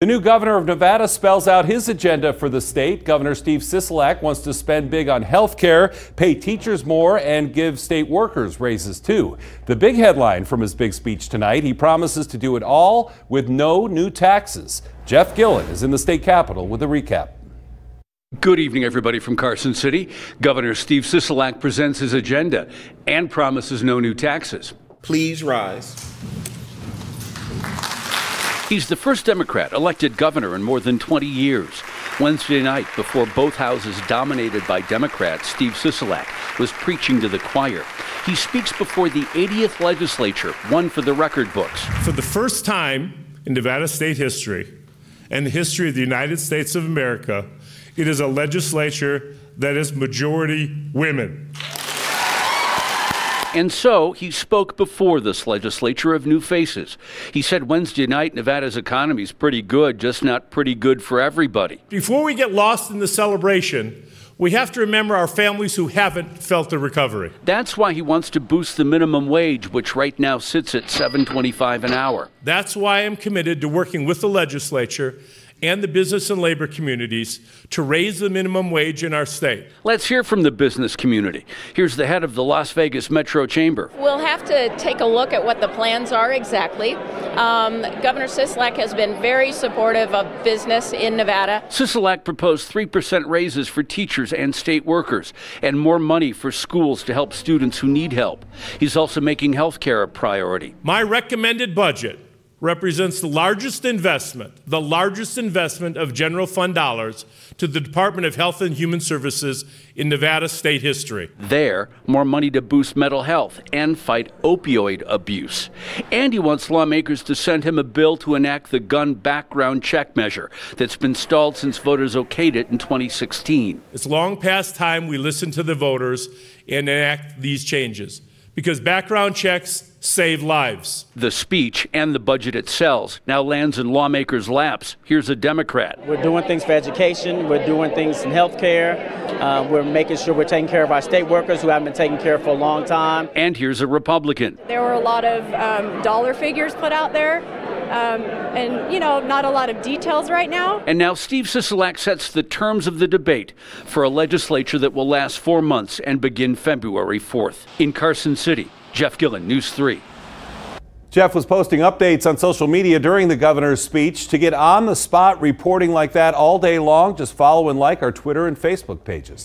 The new governor of Nevada spells out his agenda for the state. Governor Steve Sisolak wants to spend big on health care, pay teachers more, and give state workers raises too. The big headline from his big speech tonight, he promises to do it all with no new taxes. Jeff Gillen is in the state capitol with a recap. Good evening, everybody from Carson City. Governor Steve Sisolak presents his agenda and promises no new taxes. Please rise. He's the first Democrat elected governor in more than 20 years. Wednesday night, before both houses dominated by Democrats, Steve Sisolak was preaching to the choir. He speaks before the 80th legislature, one for the record books. For the first time in Nevada state history and the history of the United States of America, it is a legislature that is majority women. And so he spoke before this legislature of new faces. He said Wednesday night Nevada's economy is pretty good, just not pretty good for everybody. Before we get lost in the celebration, we have to remember our families who haven't felt the recovery. That's why he wants to boost the minimum wage, which right now sits at $7.25 an hour. That's why I'm committed to working with the legislature and the business and labor communities to raise the minimum wage in our state. Let's hear from the business community. Here's the head of the Las Vegas Metro Chamber. We'll have to take a look at what the plans are exactly. Governor Sisolak has been very supportive of business in Nevada. Sisolak proposed 3% raises for teachers and state workers and more money for schools to help students who need help. He's also making health care a priority. My recommended budget represents the largest investment of general fund dollars to the Department of Health and Human Services in Nevada state history. There, more money to boost mental health and fight opioid abuse. And he wants lawmakers to send him a bill to enact the gun background check measure that's been stalled since voters okayed it in 2016. It's long past time we listen to the voters and enact these changes, because background checks save lives. The speech and the budget it sells now lands in lawmakers' laps. Here's a Democrat. We're doing things for education. We're doing things in health care. We're making sure we're taking care of our state workers who haven't been taken care of for a long time. And here's a Republican. There were a lot of dollar figures put out there. And, you know, not a lot of details right now. And now Steve Sisolak sets the terms of the debate for a legislature that will last 4 months and begin February 4th. In Carson City, Jeff Gillen, News 3. Jeff was posting updates on social media during the governor's speech. To get on the spot reporting like that all day long, just follow and like our Twitter and Facebook pages.